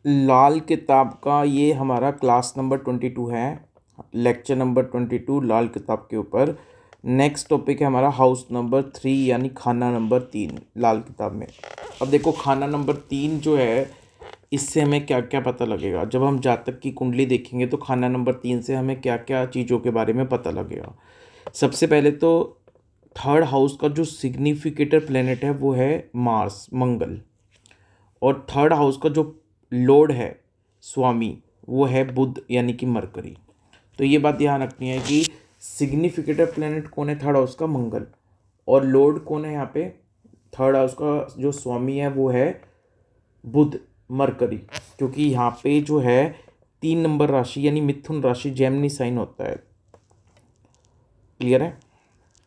लाल किताब का ये हमारा क्लास नंबर 22 है, लेक्चर नंबर 22 लाल किताब के ऊपर। नेक्स्ट टॉपिक है हमारा हाउस नंबर 3 यानी खाना नंबर 3 लाल किताब में। अब देखो खाना नंबर 3 जो है, इससे हमें क्या क्या पता लगेगा। जब हम जातक की कुंडली देखेंगे तो खाना नंबर 3 से हमें क्या क्या चीज़ों के बारे में पता लगेगा। सबसे पहले तो थर्ड हाउस का जो सिग्निफिकेटर प्लेनेट है वो है मार्स, मंगल। और थर्ड हाउस का जो लॉर्ड है, स्वामी, वो है बुध यानी कि मरकरी। तो ये बात ध्यान रखनी है कि सिग्निफिकेटर प्लेनेट कौन है थर्ड हाउस का, मंगल। और लॉर्ड कौन है यहाँ पे थर्ड हाउस का, जो स्वामी है वो है बुध, मरकरी। क्योंकि यहाँ पे जो है 3 नंबर राशि यानी मिथुन राशि, जेमिनी साइन होता है। क्लियर है।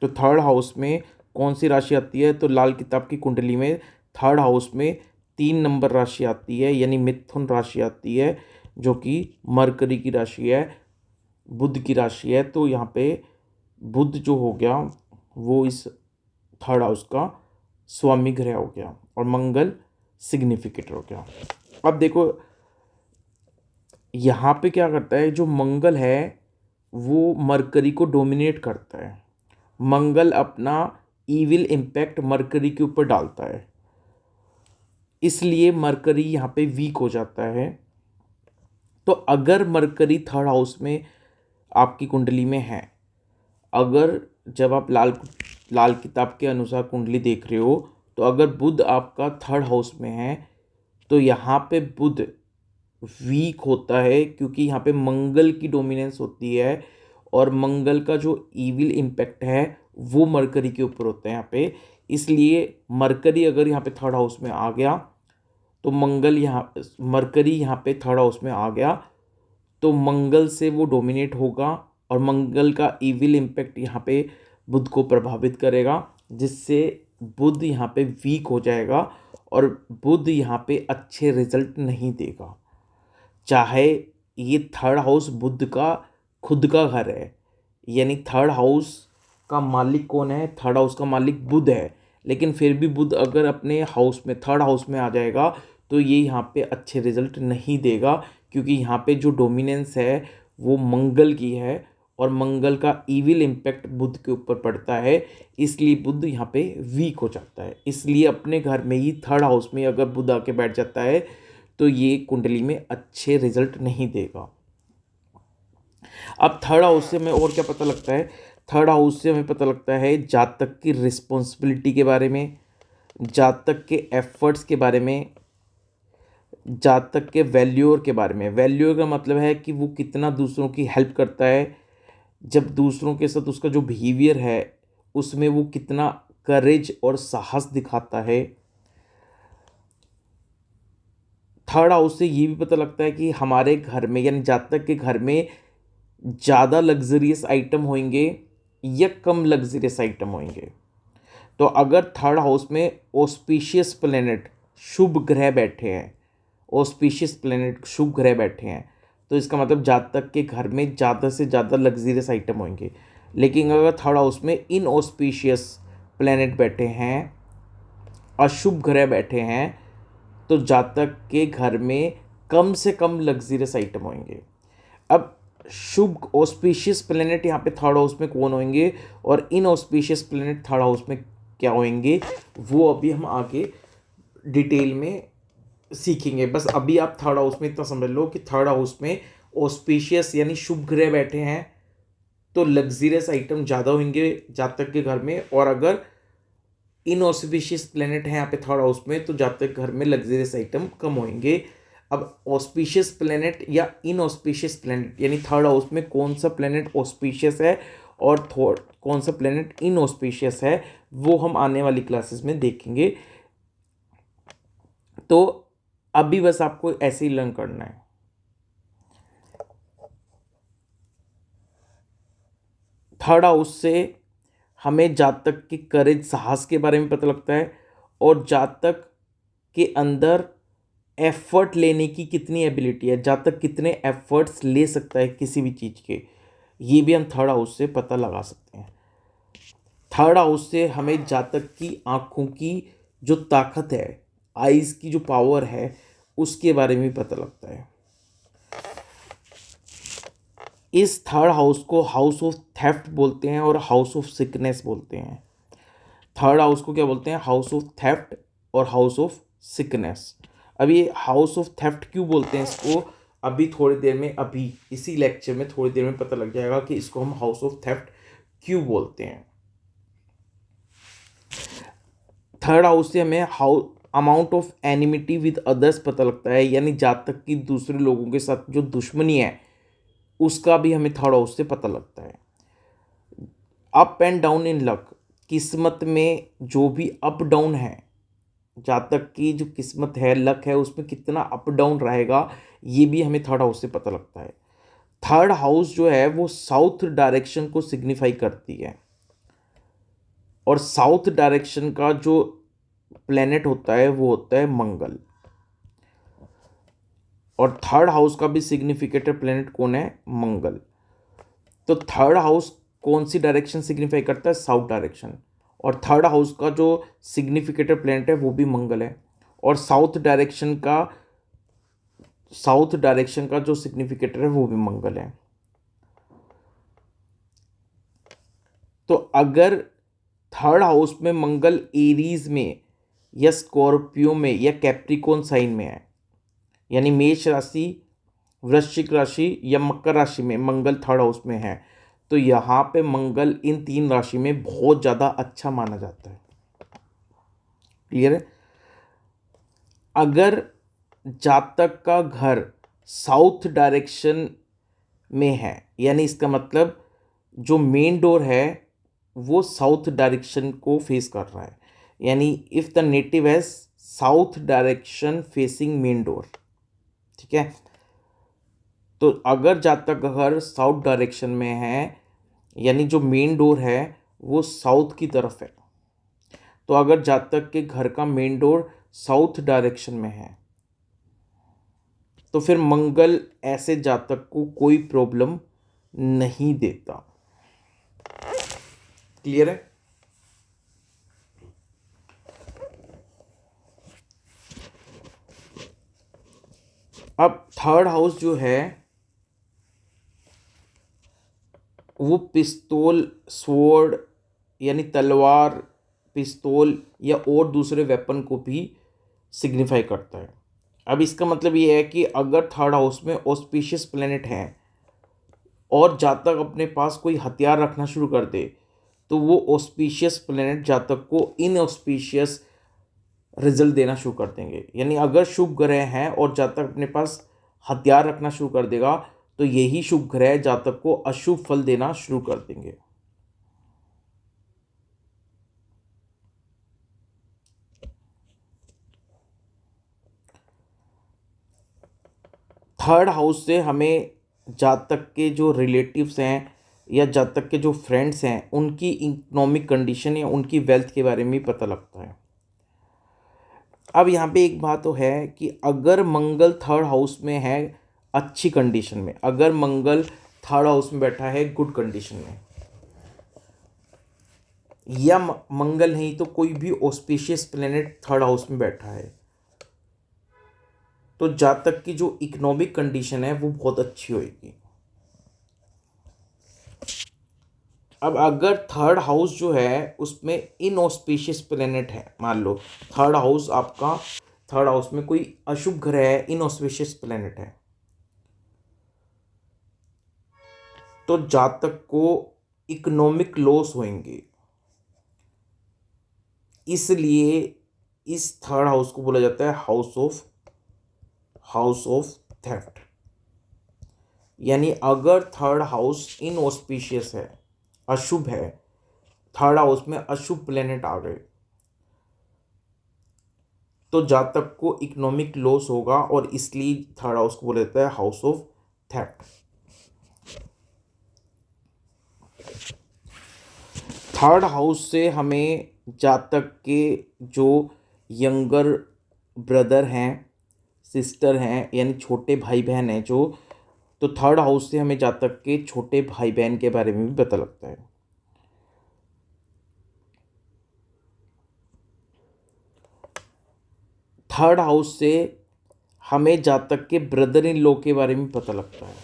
तो थर्ड हाउस में कौन सी राशि आती है, तो लाल किताब की कुंडली में थर्ड हाउस में 3 नंबर राशि आती है यानी मिथुन राशि आती है, जो कि मरकरी की राशि है, बुध की राशि है। तो यहाँ पे बुध जो हो गया वो इस थर्ड हाउस का स्वामी ग्रह हो गया और मंगल सिग्निफिकेटर हो गया। अब देखो यहाँ पे क्या करता है, जो मंगल है वो मरकरी को डोमिनेट करता है। मंगल अपना ईविल इम्पैक्ट मरकरी के ऊपर डालता है, इसलिए मरकरी यहाँ पे वीक हो जाता है। तो अगर मरकरी थर्ड हाउस में आपकी कुंडली में है, अगर जब आप लाल किताब के अनुसार कुंडली देख रहे हो, तो अगर बुध आपका थर्ड हाउस में है तो यहाँ पे बुध वीक होता है, क्योंकि यहाँ पे मंगल की डोमिनेंस होती है और मंगल का जो ईविल इम्पैक्ट है वो मरकरी के ऊपर होता है यहाँ पे। इसलिए मरकरी अगर यहाँ पे थर्ड हाउस में आ गया तो मरकरी यहाँ पे थर्ड हाउस में आ गया तो मंगल से वो डोमिनेट होगा और मंगल का ईविल इम्पैक्ट यहाँ पे बुध को प्रभावित करेगा, जिससे बुध यहाँ पे वीक हो जाएगा और बुध यहाँ पे अच्छे रिजल्ट नहीं देगा। चाहे ये थर्ड हाउस बुध का खुद का घर है, यानी थर्ड हाउस का मालिक कौन है, थर्ड हाउस का मालिक बुध है, लेकिन फिर भी बुध अगर अपने हाउस में थर्ड हाउस में आ जाएगा तो ये यहाँ पे अच्छे रिजल्ट नहीं देगा, क्योंकि यहाँ पे जो डोमिनेंस है वो मंगल की है और मंगल का ईविल इम्पैक्ट बुध के ऊपर पड़ता है, इसलिए बुध यहाँ पे वीक हो जाता है। इसलिए अपने घर में ही थर्ड हाउस में अगर बुध आके बैठ जाता है तो ये कुंडली में अच्छे रिजल्ट नहीं देगा। अब थर्ड हाउस से हमें और क्या पता लगता है, थर्ड हाउस से हमें पता लगता है जातक की रिस्पॉन्सिबिलिटी के बारे में, जातक के एफर्ट्स के बारे में, जातक के वैल्यूअर के बारे में। वैल्यूअर का मतलब है कि वो कितना दूसरों की हेल्प करता है, जब दूसरों के साथ उसका जो बिहेवियर है उसमें वो कितना करेज और साहस दिखाता है। थर्ड हाउस से ये भी पता लगता है कि हमारे घर में यानी जातक के घर में ज़्यादा लग्जरियस आइटम होंगे या कम लग्जरियस आइटम होंगे। तो अगर थर्ड हाउस में ऑस्पिशियस प्लेनेट शुभ ग्रह बैठे हैं, ऑस्पिशियस प्लेनेट शुभ ग्रह बैठे हैं, तो इसका मतलब जातक के घर में ज़्यादा से ज़्यादा लग्जरियस आइटम होंगे। लेकिन अगर थर्ड हाउस में इनऑस्पिशियस प्लेनेट बैठे हैं, अशुभ ग्रह बैठे हैं, तो जातक के घर में कम से कम लग्जरियस आइटम होंगे। अब शुभ ऑस्पिशियस प्लेनेट यहाँ पे थर्ड हाउस में कौन होंगे और इनऑस्पिशियस प्लेनेट थर्ड हाउस में क्या होंगे, वो अभी हम आगे डिटेल में सीखेंगे। बस अभी आप थर्ड हाउस में इतना समझ लो कि थर्ड हाउस में ऑस्पिशियस यानी शुभ ग्रह बैठे हैं तो लग्जरियस आइटम ज़्यादा होंगे जातक के घर में, और अगर इनऑस्पिशियस प्लेनेट है यहाँ पे थर्ड हाउस में तो जातक घर में लग्जरियस आइटम कम होंगे। अब ऑस्पिशियस प्लेनेट या इनऑस्पिशियस प्लेनेट यानी थर्ड हाउस में कौन सा प्लेनेट ऑस्पिशियस है और कौन सा प्लेनेट इनऑस्पिशियस है, वो हम आने वाली क्लासेस में देखेंगे। तो अभी बस आपको ऐसे ही लर्न करना है। थर्ड हाउस से हमें जातक के करेज साहस के बारे में पता लगता है और जातक के अंदर एफर्ट लेने की कितनी एबिलिटी है, जातक कितने एफर्ट्स ले सकता है किसी भी चीज़ के, ये भी हम थर्ड हाउस से पता लगा सकते हैं। थर्ड हाउस से हमें जातक की आँखों की जो ताकत है, आइज़ की जो पावर है, उसके बारे में भी पता लगता है। इस थर्ड हाउस को हाउस ऑफ थेफ्ट बोलते हैं और हाउस ऑफ सिकनेस बोलते हैं। थर्ड हाउस को क्या बोलते हैं? हाउस ऑफ थेफ्ट और हाउस ऑफ सिकनेस। अब ये हाउस ऑफ थेफ्ट क्यों बोलते हैं इसको, अभी थोड़ी देर में, अभी इसी लेक्चर में थोड़ी देर में पता लग जाएगा कि इसको हम हाउस ऑफ थेफ्ट क्यों बोलते हैं। थर्ड हाउस से हमें amount of enmity with others पता लगता है, यानी जातक की दूसरे लोगों के साथ जो दुश्मनी है उसका भी हमें थर्ड हाउस से पता लगता है। Up and down in luck, किस्मत में जो भी अप डाउन है, जातक की जो किस्मत है, लक है, उसमें कितना अप डाउन रहेगा, ये भी हमें थर्ड हाउस से पता लगता है। थर्ड हाउस जो है वो साउथ डायरेक्शन को सिग्निफाई करती है, और साउथ डायरेक्शन का जो प्लेनेट होता है वो होता है मंगल। और थर्ड हाउस का भी सिग्निफिकेटर प्लेनेट कौन है? मंगल। तो थर्ड हाउस कौन सी डायरेक्शन सिग्निफाई करता है? South direction. और थर्ड हाउस का जो सिग्निफिकेटर प्लेनेट है वो भी मंगल है, और साउथ डायरेक्शन का जो सिग्निफिकेटर है वो भी मंगल है। तो अगर थर्ड हाउस में मंगल एरीज में या स्कॉर्पियो में या कैप्रिकॉन साइन में है, यानी मेष राशि, वृश्चिक राशि या मकर राशि में मंगल थर्ड हाउस में है, तो यहाँ पे मंगल इन तीन राशि में बहुत ज़्यादा अच्छा माना जाता है। क्लियर है? अगर जातक का घर साउथ डायरेक्शन में है, यानी इसका मतलब जो मेन डोर है वो साउथ डायरेक्शन को फेस कर रहा है, यानी if the native has south direction facing main door, ठीक है। तो अगर जातक का घर साउथ डायरेक्शन में है, यानी जो मेन डोर है वो साउथ की तरफ है, तो अगर जातक के घर का मेन डोर साउथ डायरेक्शन में है तो फिर मंगल ऐसे जातक को कोई प्रॉब्लम नहीं देता। क्लियर है? अब थर्ड हाउस जो है वो पिस्तौल, स्वॉर्ड यानी तलवार, पिस्तौल या और दूसरे वेपन को भी सिग्निफाई करता है। अब इसका मतलब ये है कि अगर थर्ड हाउस में ऑस्पिशियस प्लेनेट है और जातक अपने पास कोई हथियार रखना शुरू कर दे, तो वो ऑस्पिशियस प्लेनेट जातक को इनऑस्पिशियस रिजल्ट देना शुरू कर देंगे। यानी अगर शुभ ग्रह हैं और जातक अपने पास हथियार रखना शुरू कर देगा तो यही शुभ ग्रह जातक को अशुभ फल देना शुरू कर देंगे। थर्ड हाउस से हमें जातक के जो रिलेटिव्स हैं या जातक के जो फ्रेंड्स हैं उनकी इकोनॉमिक कंडीशन या उनकी वेल्थ के बारे में भी पता लगता है। अब यहाँ पे एक बात तो है कि अगर मंगल थर्ड हाउस में है अच्छी कंडीशन में, अगर मंगल थर्ड हाउस में बैठा है गुड कंडीशन में, या मंगल नहीं तो कोई भी ऑस्पिशियस प्लेनेट थर्ड हाउस में बैठा है, तो जातक की जो इकोनॉमिक कंडीशन है वो बहुत अच्छी होगी। अब अगर थर्ड हाउस जो है उसमें इनऑस्पिशियस प्लेनेट है, मान लो थर्ड हाउस में कोई अशुभ ग्रह है, इनऑस्पिशियस प्लेनेट है, तो जातक को इकोनॉमिक लॉस होंगे। इसलिए इस थर्ड हाउस को बोला जाता है हाउस ऑफ थेफ्ट। यानी अगर थर्ड हाउस इनऑस्पिशियस है, अशुभ है, थर्ड हाउस में अशुभ प्लेनेट आ गए, तो जातक को इकोनॉमिक लॉस होगा, और इसलिए थर्ड हाउस को बोला जाता है house of theft. Third house से हमें जातक के जो यंगर ब्रदर हैं, सिस्टर हैं, यानी छोटे भाई बहन हैं जो, तो थर्ड हाउस से हमें जातक के छोटे भाई बहन के बारे में भी पता लगता है। थर्ड हाउस से हमें जातक के ब्रदर इन लॉ के बारे में पता लगता है।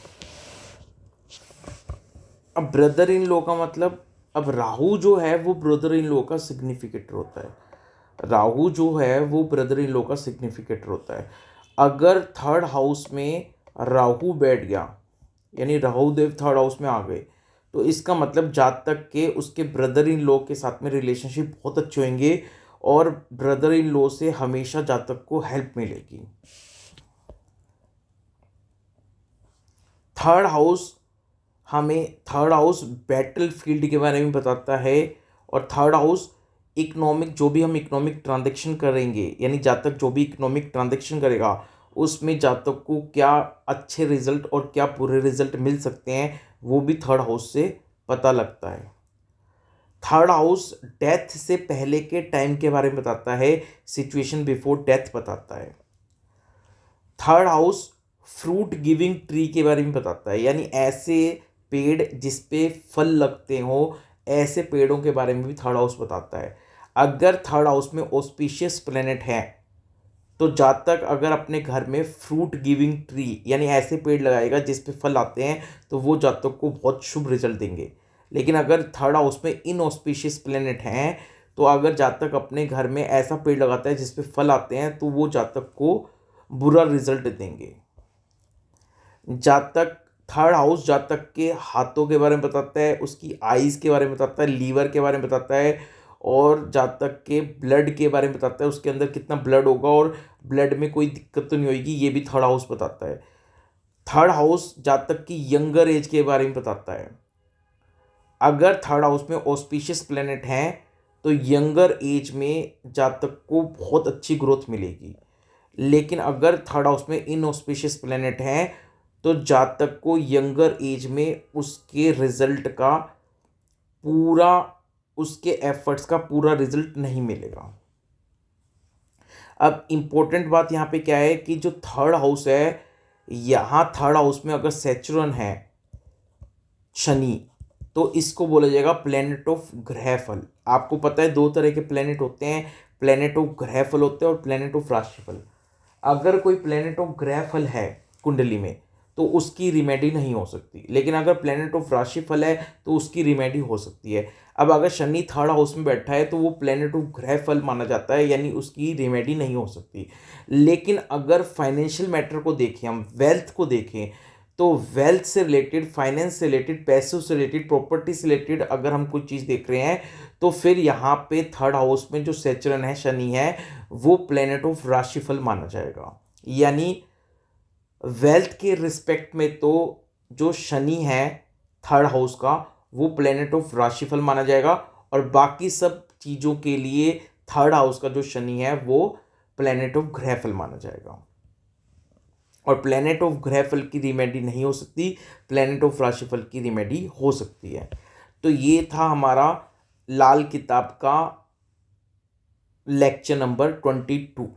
अब ब्रदर इन लॉ का मतलब, अब राहु जो है वो ब्रदर इन लॉ का सिग्निफिकेटर होता है। राहु जो है वो ब्रदर इन लॉ का सिग्निफिकेटर होता है। अगर थर्ड हाउस में राहु बैठ गया, यानी राहु देव थर्ड हाउस में आ गए, तो इसका मतलब जातक के उसके ब्रदर इन लॉ के साथ में रिलेशनशिप बहुत अच्छे होंगे और ब्रदर इन लॉ से हमेशा जातक को हेल्प मिलेगी। थर्ड हाउस हमें थर्ड हाउस बैटल फील्ड के बारे में बताता है, और थर्ड हाउस इकोनॉमिक, जो भी हम इकोनॉमिक ट्रांजैक्शन करेंगे, यानी जातक जो भी इकोनॉमिक ट्रांजैक्शन करेगा उसमें जातक को क्या अच्छे रिजल्ट और क्या बुरे रिजल्ट मिल सकते हैं, वो भी थर्ड हाउस से पता लगता है। थर्ड हाउस डेथ से पहले के टाइम के बारे में बताता है, सिचुएशन बिफोर डेथ बताता है। Third house fruit giving tree के बारे में बताता है, यानी ऐसे पेड़ जिस पे फल लगते हो, ऐसे पेड़ों के बारे में भी थर्ड हाउस बताता है। अगर थर्ड हाउस में ऑस्पिशियस प्लेनेट है तो जातक अगर अपने घर में फ्रूट गिविंग ट्री यानी ऐसे पेड़ लगाएगा जिस पे फल आते हैं, तो वो जातक को बहुत शुभ रिजल्ट देंगे। लेकिन अगर थर्ड हाउस में इनऑस्पिशियस प्लेनेट हैं, तो अगर जातक अपने घर में ऐसा पेड़ लगाता है जिस पे फल आते हैं, तो वो जातक को बुरा रिजल्ट देंगे। जातक थर्ड हाउस जातक के हाथों के बारे में बताता है, उसकी आईज के बारे में बताता है, लीवर के बारे में बताता है, और जातक के ब्लड के बारे में बताता है, उसके अंदर कितना ब्लड होगा और ब्लड में कोई दिक्कत तो नहीं होगी, ये भी थर्ड हाउस बताता है। थर्ड हाउस जातक की यंगर एज के बारे में बताता है। अगर थर्ड हाउस में ऑस्पिशियस प्लेनेट हैं तो यंगर एज में जातक को बहुत अच्छी ग्रोथ मिलेगी। लेकिन अगर थर्ड हाउस में इनऑस्पिशियस प्लेनेट हैं तो जातक को यंगर एज में उसके रिजल्ट का पूरा, उसके एफर्ट्स का पूरा रिजल्ट नहीं मिलेगा। अब इम्पोर्टेंट बात यहाँ पे क्या है कि जो थर्ड हाउस है, यहाँ थर्ड हाउस में अगर सेचुरन है शनि, तो इसको बोला जाएगा प्लेनेट ऑफ ग्रहफल। आपको पता है दो तरह के प्लेनेट होते हैं, प्लेनेट ऑफ ग्रहफल होते हैं और प्लेनेट ऑफ राशिफल। अगर कोई प्लेनेट ऑफ ग्रहफल है कुंडली में तो उसकी रिमेडी नहीं हो सकती, लेकिन अगर प्लेनेट ऑफ राशिफल है तो उसकी रिमेडी हो सकती है। अब अगर शनि थर्ड हाउस में बैठा है तो वो प्लेनेट ऑफ ग्रहफल माना जाता है, यानी उसकी रिमेडी नहीं हो सकती। लेकिन अगर फाइनेंशियल मैटर को देखें, हम वेल्थ को देखें, तो वेल्थ से रिलेटेड, फाइनेंस से रिलेटेड, पैसों से रिलेटेड, प्रॉपर्टी से रिलेटेड अगर हम कोई चीज़ देख रहे हैं, तो फिर यहाँ पे थर्ड हाउस में जो सेचुरन है, शनि है, वो प्लेनेट ऑफ राशिफल माना जाएगा। यानी वेल्थ के रिस्पेक्ट में तो जो शनि है थर्ड हाउस का, वो प्लेनेट ऑफ राशिफल माना जाएगा, और बाकी सब चीज़ों के लिए थर्ड हाउस का जो शनि है वो प्लेनेट ऑफ ग्रहफल माना जाएगा। और प्लेनेट ऑफ ग्रहफल की रिमेडी नहीं हो सकती, प्लेनेट ऑफ राशिफल की रिमेडी हो सकती है। तो ये था हमारा लाल किताब का लेक्चर नंबर 22।